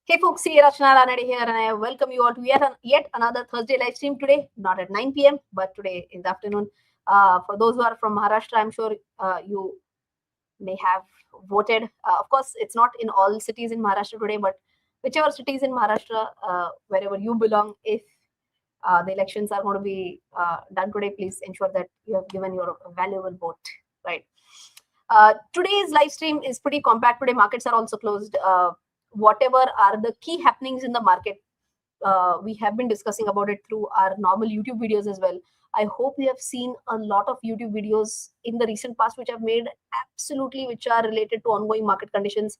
Hey folks, here Rachana Ranade here, and I welcome you all to yet another Thursday live stream today. Not at 9 p.m., but today in the afternoon. For those who are from Maharashtra, I'm sure you may have voted. Of course, it's not in all cities in Maharashtra today, but whichever cities in Maharashtra, wherever you belong, if the elections are going to be done today, please ensure that you have given your valuable vote. Right. Today's live stream is pretty compact. Today, markets are also closed. Whatever are the key happenings in the market, we have been discussing about it through our normal YouTube videos as well. I hope you have seen a lot of YouTube videos in the recent past which I've made absolutely which are related to ongoing market conditions.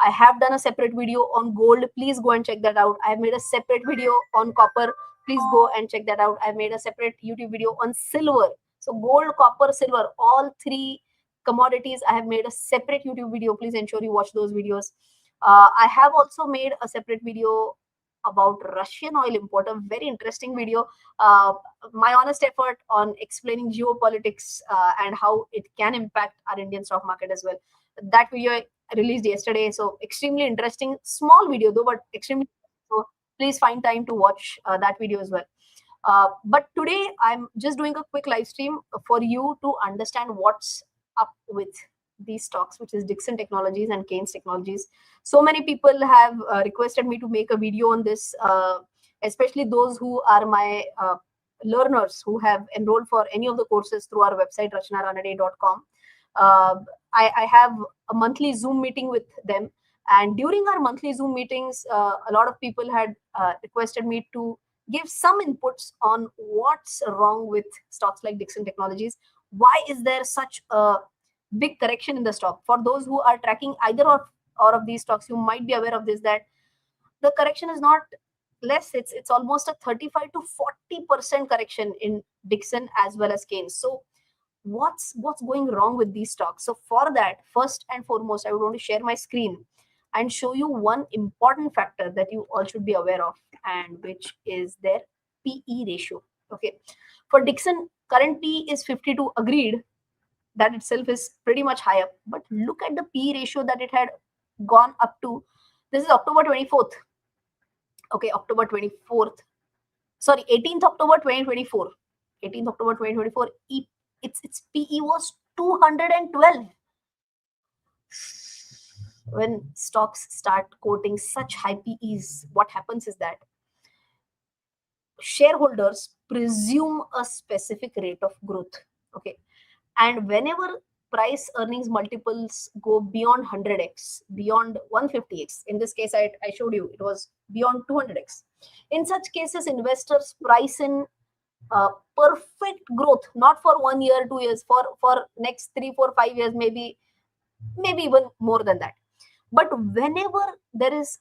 I have done a separate video on gold. Please go and check that out. I've made a separate video on copper. Please go and check that out. I've made a separate YouTube video on silver. So gold, copper, silver, all three commodities. I have made a separate YouTube video. Please ensure you watch those videos. I have also made a separate video about Russian oil import, a very interesting video. My honest effort on explaining geopolitics and how it can impact our Indian stock market as well. That video I released yesterday, so extremely interesting. Small video though, but extremely. So please find time to watch that video as well. But today I'm just doing a quick live stream for you to understand what's up with these stocks, which is Dixon Technologies and Kains Technologies. So many people have requested me to make a video on this, especially those who are my learners who have enrolled for any of the courses through our website, rachanaranade.com. I have a monthly Zoom meeting with them. And during our monthly Zoom meetings, a lot of people had requested me to give some inputs on what's wrong with stocks like Dixon Technologies. Why is there such a big correction in the stock? For those who are tracking either or of these stocks, you might be aware of this, that the correction is not less. It's almost a 35 to 40% correction in Dixon as well as Kains. So what's going wrong with these stocks? So for that, first and foremost, I would want to share my screen and show you one important factor that you all should be aware of, and which is their PE ratio. Okay, for Dixon, current PE is 52. Agreed, that itself is pretty much higher. But look at the P ratio that it had gone up to. This is October 24th. Okay, October 24th. Sorry, 18th October 2024. 18th October 2024. Its PE was 212. When stocks start quoting such high PEs, what happens is that shareholders presume a specific rate of growth. Okay, and whenever price earnings multiples go beyond 100x, beyond 150x, in this case I showed you it was beyond 200x, in such cases investors price in perfect growth, not for 1 year 2 years, for next 3 4 5 years, maybe even more than that. But whenever there is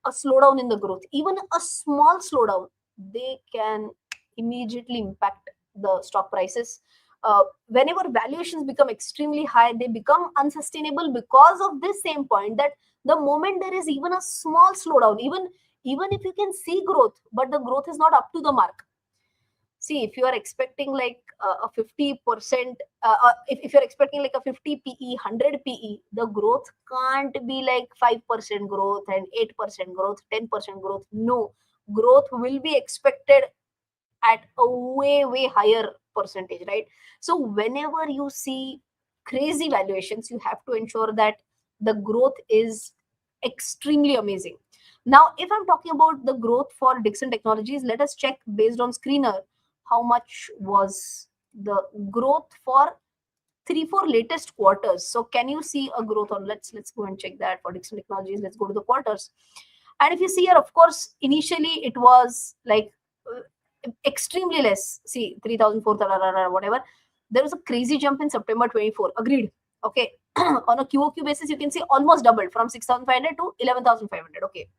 a slowdown in the growth, even a small slowdown, they can immediately impact the stock prices. Whenever valuations become extremely high, they become unsustainable because of this same point, that the moment there is even a small slowdown, even if you can see growth, but the growth is not up to the mark. See, if you are expecting like a 50%, if you're expecting like a 50 PE, 100 PE, the growth can't be like 5% growth and 8% growth, 10% growth. No, growth will be expected at a way higher percentage, right? So whenever you see crazy valuations, you have to ensure that the growth is extremely amazing. Now, if I'm talking about the growth for Dixon Technologies, let us check based on screener how much was the growth for 3 4 latest quarters. So can you see a growth on, let's go and check that for Dixon Technologies. Let's go to the quarters. And if you see here, of course, initially it was like extremely less. See, 3,004, whatever. There was a crazy jump in September 24. Agreed. Okay. On a QOQ basis, you can see almost doubled from 6,500 to 11,500. Okay.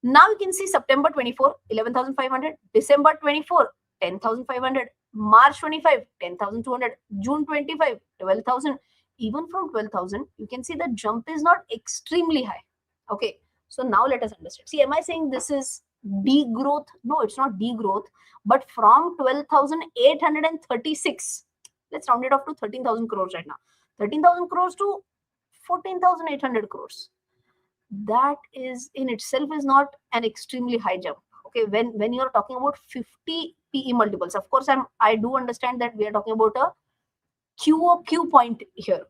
Now you can see September 24, 11,500. December 24, 10,500. March 25, 10,200. June 25, 12,000. Even from 12,000, you can see the jump is not extremely high. Okay. So now let us understand. See, am I saying this is degrowth? No, it's not degrowth. But from 12,836, let's round it off to 13,000 crores right now. 13,000 crores to 14,800 crores. that is in itself is not an extremely high jump. Okay, when you're talking about 50 PE multiples, of course I do understand that we are talking about a QOQ point here.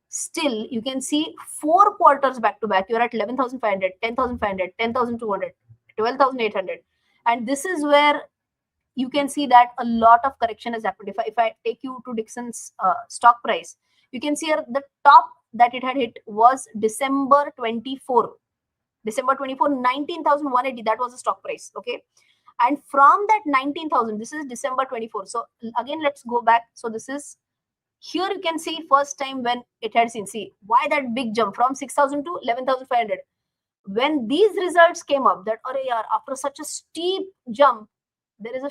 Still, you can see 4 quarters back to back, you're at 11,500, 10,500, 10,200, 12,800. And this is where you can see that a lot of correction has happened. If I take you to Dixon's stock price, you can see here the top that it had hit was December 24. December 24, 19,180. That was the stock price. Okay. And from that 19,000, this is December 24. So again, let's go back. So this is here you can see first time when it had seen. See why that big jump from 6,000 to 11,500. When these results came up, that after such a steep jump, there is a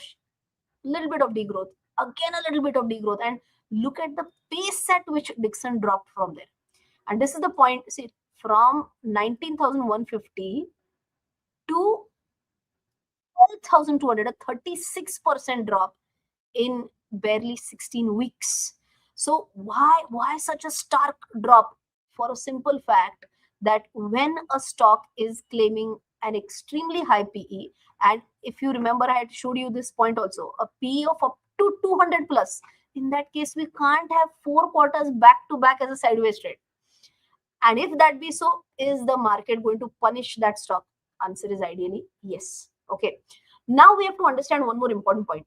little bit of degrowth. Again, a little bit of degrowth. And look at the pace at which Dixon dropped from there. And this is the point. See, from 19,150 to 12,200, a 36% drop in barely 16 weeks. So why such a stark drop? For a simple fact that when a stock is claiming an extremely high PE, and if you remember, I had showed you this point also, a PE of up to 200 plus. In that case, we can't have 4 quarters back to back as a sideways trade. And if that be so, is the market going to punish that stock? Answer is ideally yes. Okay. Now we have to understand one more important point.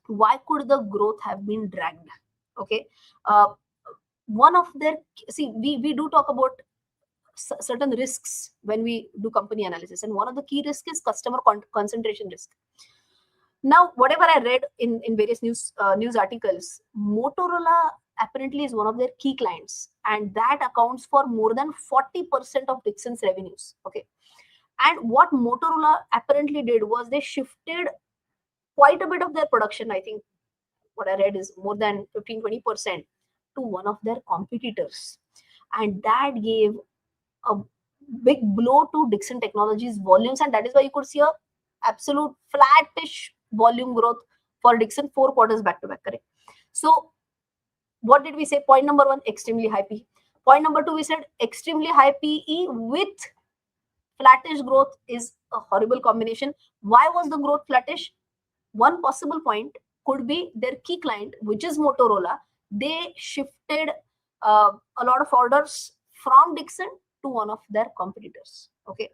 Why could the growth have been dragged? Okay. One of their, see, we do talk about certain risks when we do company analysis, and one of the key risks is customer concentration risk. Now, whatever I read in various news articles, Motorola apparently is one of their key clients, and that accounts for more than 40% of Dixon's revenues. Okay. And what Motorola apparently did was they shifted quite a bit of their production. I think what I read is more than 15-20% to one of their competitors. And that gave a big blow to Dixon Technologies volumes. And that is why you could see a absolute flattish volume growth for Dixon 4 quarters back to back, correct? So what did we say? Point number one, extremely high PE. Point number two, we said extremely high PE with flattish growth is a horrible combination. Why was the growth flattish? One possible point could be their key client, which is Motorola. They shifted a lot of orders from Dixon to one of their competitors. Okay.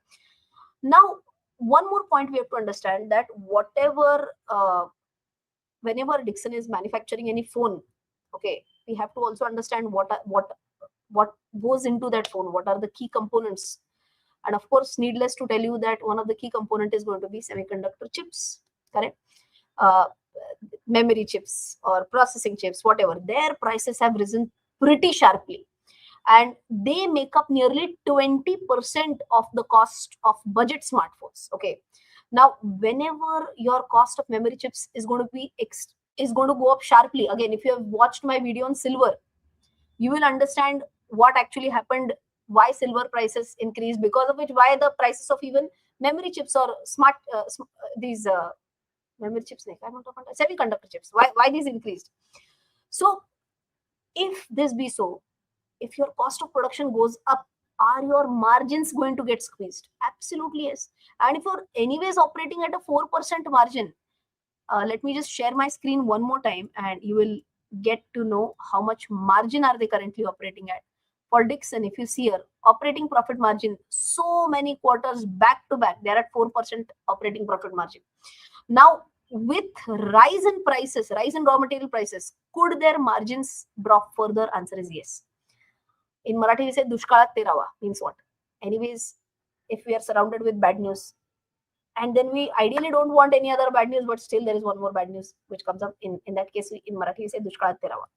Now, one more point we have to understand that whenever Dixon is manufacturing any phone, okay, we have to also understand what goes into that phone. What are the key components? And of course, needless to tell you that one of the key component is going to be semiconductor chips, correct? Memory chips or processing chips, whatever, their prices have risen pretty sharply, and they make up nearly 20% of the cost of budget smartphones. Okay, now whenever your cost of memory chips is going to be is going to go up sharply, again, if you have watched my video on silver, you will understand what actually happened, why silver prices increased, because of which why the prices of even memory chips or these memory chips, semiconductor chips, why these increased. So if this be so, if your cost of production goes up, are your margins going to get squeezed? Absolutely yes. And if you're anyways operating at a 4% margin, let me just share my screen one more time and you will get to know how much margin are they currently operating at. For Dixon, if you see here, operating profit margin, so many quarters back to back, they're at 4% operating profit margin. Now, with rise in prices, rise in raw material prices, could their margins drop further? Answer is yes. In Marathi, we say dushkalat terawa, means what? Anyways, if we are surrounded with bad news, and then we ideally don't want any other bad news, but still there is one more bad news which comes up. In that case, in Marathi, we say dushkalat terawa.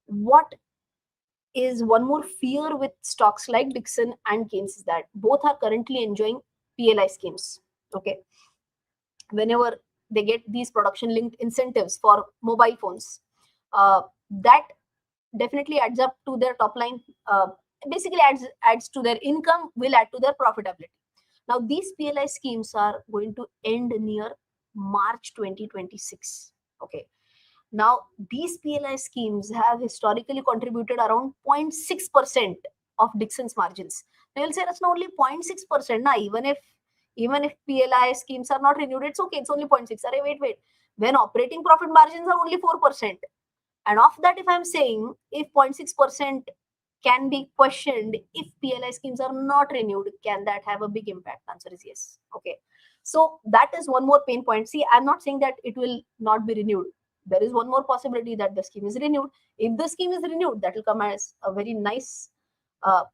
What is one more fear with stocks like Dixon and Kains is that both are currently enjoying PLI schemes. Okay. Whenever they get these production linked incentives for mobile phones, that definitely adds up to their top line, basically adds to their income, will add to their profitability. Now these PLI schemes are going to end near March 2026. Okay. Now these PLI schemes have historically contributed around 0.6% of Dixon's margins. Now you'll say that's not only 0.6%. Nah, even if PLI schemes are not renewed, it's okay. It's only 0.6. Array, wait. When operating profit margins are only 4%. And of that, if I'm saying if 0.6% can be questioned if PLI schemes are not renewed, can that have a big impact? Answer is yes. Okay. So that is one more pain point. See, I'm not saying that it will not be renewed. There is one more possibility that the scheme is renewed. If the scheme is renewed, that will come as a very nice,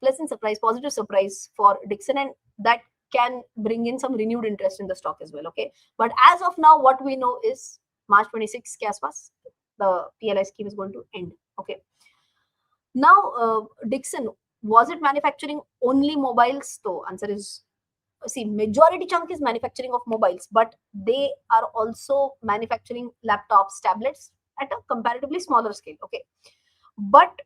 pleasant surprise, positive surprise for Dixon, and that can bring in some renewed interest in the stock as well. Okay. But as of now, what we know is March 26 के आसपास the PLI scheme is going to end. Okay. Now, Dixon, was it manufacturing only mobiles? So answer is, see, majority chunk is manufacturing of mobiles, but they are also manufacturing laptops, tablets at a comparatively smaller scale. Okay. But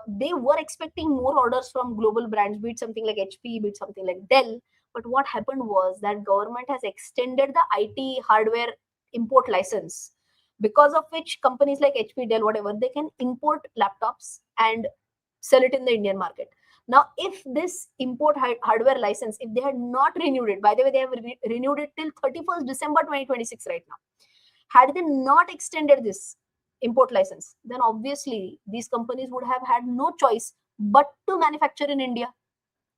they were expecting more orders from global brands, be it something like HP, be it something like Dell. But what happened was that government has extended the IT hardware import license, because of which companies like HP, Dell, whatever, they can import laptops and sell it in the Indian market. Now, if this import hardware license, if they had not renewed it, by the way, they have renewed it till 31st December 2026 right now. Had they not extended this import license, then obviously these companies would have had no choice but to manufacture in India.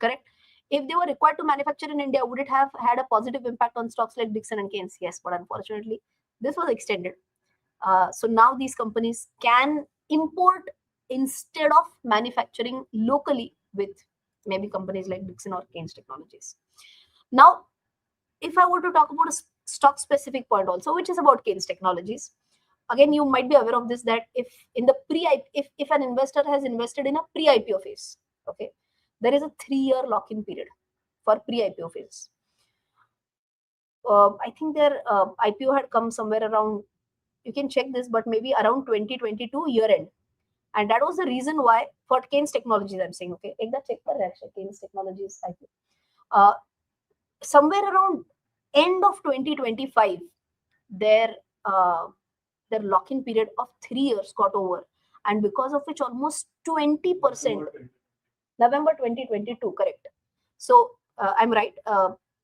Correct? If they were required to manufacture in India, would it have had a positive impact on stocks like Dixon and Kains? Yes, but unfortunately, this was extended. So now these companies can import instead of manufacturing locally with maybe companies like Dixon or Kains Technologies. Now, if I were to talk about a stock specific point also, which is about Kains Technologies, again, you might be aware of this, that if in the if an investor has invested in a pre-IPO phase, okay, there is a 3-year lock-in period for pre-IPO phase. I think their IPO had come somewhere around, you can check this, but maybe around 2022 year end. And that was the reason why for Kains Technologies, I'm saying, okay, take that check for actually Kains Technologies IPO. Somewhere around end of 2025, their lock-in period of 3 years got over, and because of which almost 20%, November 2022, correct. So I'm right.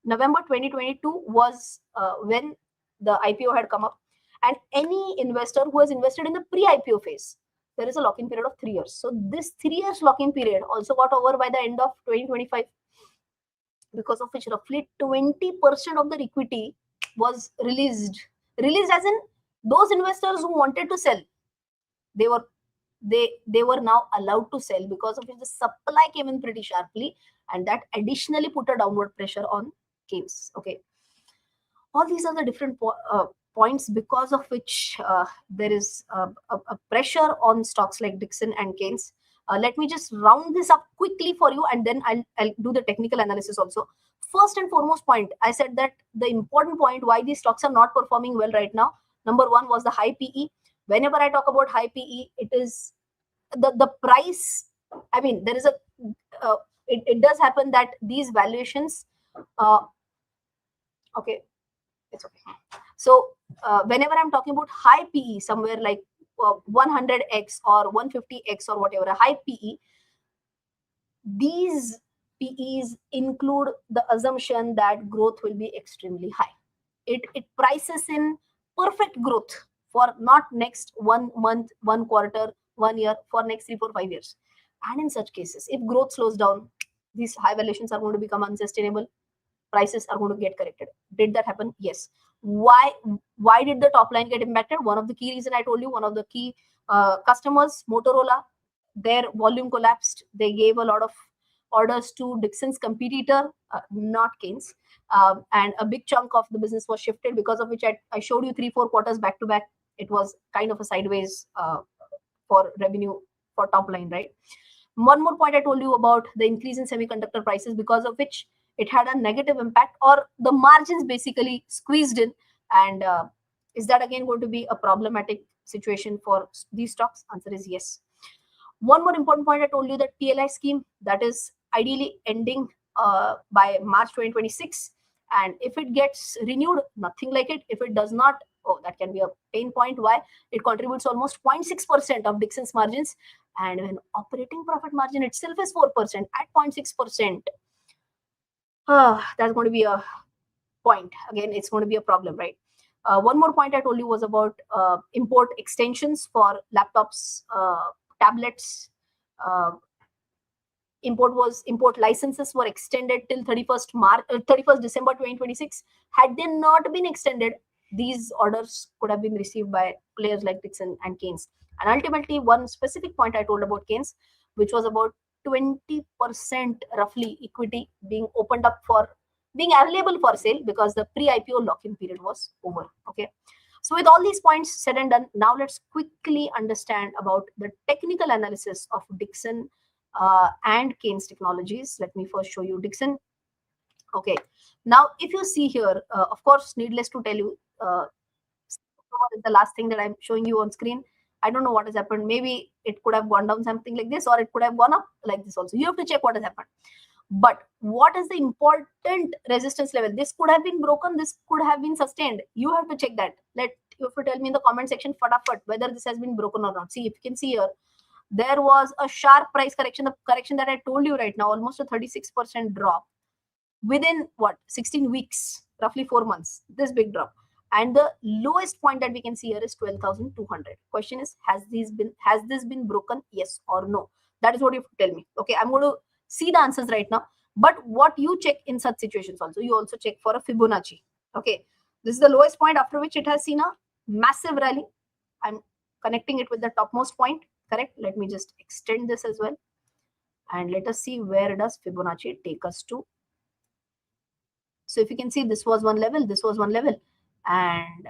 November 2022 was when the IPO had come up, and any investor who has invested in the pre-IPO phase, there is a lock-in period of 3 years. So this 3 years lock-in period also got over by the end of 2025, because of which roughly 20% of their equity was released. Released as in those investors who wanted to sell, they were now allowed to sell, because of which the supply came in pretty sharply, and that additionally put a downward pressure on Kaynes. Okay, all these are the different points because of which there is a pressure on stocks like Dixon and Kains. Let me just round this up quickly for you, and then I'll do the technical analysis also. First and foremost point, I said that the important point why these stocks are not performing well right now, number one was the high PE. Whenever I talk about high PE, it is the price. I mean, there is a it does happen that these valuations. Okay, it's okay. So whenever I'm talking about high PE, somewhere like 100x or 150x or whatever, a high PE, these PEs include the assumption that growth will be extremely high. It prices in perfect growth for not next 1 month, 1 quarter, 1 year, for next 3, 4, 5 years. And in such cases, if growth slows down, these high valuations are going to become unsustainable. Prices are going to get corrected. Did that happen? Yes. Why did the top line get impacted? One of the key reason I told you, one of the key customers, Motorola, their volume collapsed. They gave a lot of orders to Dixon's competitor, not Kains, and a big chunk of the business was shifted, because of which I showed you 3, 4 quarters back to back. It was kind of a sideways for revenue for top line, right? One more point I told you about the increase in semiconductor prices, because of which it had a negative impact, or the margins basically squeezed in. And is that again going to be a problematic situation for these stocks? Answer is yes. One more important point I told you, that PLI scheme, that is ideally ending by March 2026. And if it gets renewed, nothing like it. If it does not, oh, that can be a pain point. Why? It contributes almost 0.6% of Dixon's margins. And when operating profit margin itself is 4% at 0.6%, That's going to be a point. Again, it's going to be a problem, right? One more point I told you was about import extensions for laptops, tablets. Uh, import licenses were extended till 31st December 2026. Had they not been extended, these orders could have been received by players like Dixon and Kains. And ultimately, one specific point I told about Kains, which was about 20% roughly equity being opened up for being available for sale because the pre-IPO lock-in period was over. Okay. So with all these points said and done, now let's quickly understand about the technical analysis of Dixon and Kains technologies. Let me first show you Dixon. Okay. Now, if you see here, of course, needless to tell you, what is the last thing that I'm showing you on screen. I don't know what has happened. Maybe it could have gone down something like this, or it could have gone up like this also. You have to check what has happened. But what is the important resistance level? This could have been broken. This could have been sustained. You have to check that. You have to tell me in the comment section, fatafat, whether this has been broken or not. See, if you can see here, there was a sharp price correction. The correction that I told you right now, almost a 36% drop within what 16 weeks, roughly 4 months. This big drop. And the lowest point that we can see here is 12,200. Question is, has this been broken? Yes or no? That is what you have to tell me. Okay, I'm going to see the answers right now. But what you check in such situations also, you also check for a Fibonacci. Okay, this is the lowest point after which it has seen a massive rally. I'm connecting it with the topmost point. Correct. Let me just extend this as well. And let us see where does Fibonacci take us to. So if you can see, this was one level, this was one level, and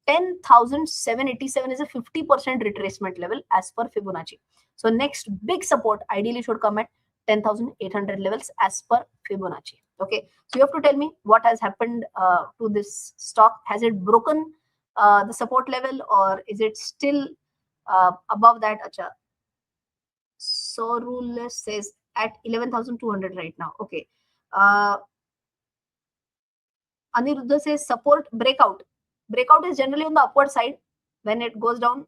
10,787 is a 50% retracement level as per Fibonacci. So next big support ideally should come at 10,800 levels as per Fibonacci. Okay, so you have to tell me what has happened to this stock. Has it broken the support level, or is it still above that? Acha. So rule says at 11,200 right now. Okay. Aniruddha says support breakout. Breakout is generally on the upward side. When it goes down,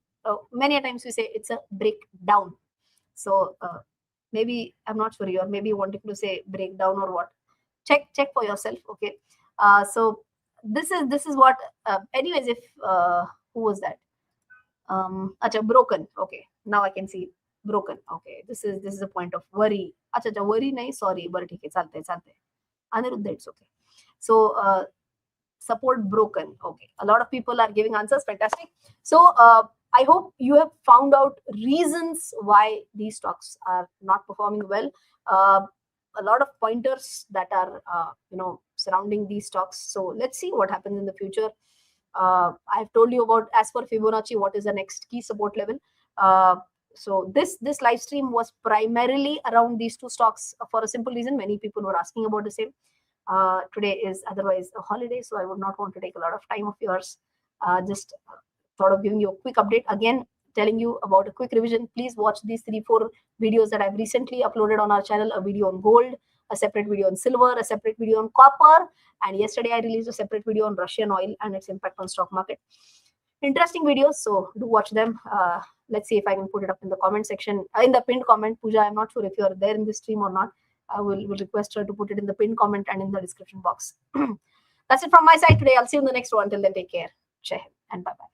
many times we say it's a breakdown. So maybe I'm not sure, or maybe you wanted to say breakdown or what. Check for yourself. Okay. So this is what. Anyways, if who was that? Acha, broken. Okay. Now I can see broken. Okay. This is a point of worry. Acha, worry nahi. Sorry, but okay, chalte. Aniruddha, it's okay. So support broken. Okay, a lot of people are giving answers. Fantastic. So I hope you have found out reasons why these stocks are not performing well. A lot of pointers that are surrounding these stocks. So let's see what happens in the future. I've told you about, as per Fibonacci, what is the next key support level. So this live stream was primarily around these two stocks for a simple reason. Many people were asking about the same. Today is otherwise a holiday, so I would not want to take a lot of time of yours. Just thought of giving you a quick update. Again, telling you about a quick revision. Please watch these 3-4 videos that I've recently uploaded on our channel. A video on gold, a separate video on silver, a separate video on copper, and yesterday I released a separate video on Russian oil and its impact on stock market. Interesting videos, so do watch them. Let's see if I can put it up in the comment section, in the pinned comment. Pooja, I'm not sure if you're there in this stream or not. I will request her to put it in the pinned comment and in the description box. That's it from my side today. I'll see you in the next one. Until then, take care. Jai Hind and bye-bye.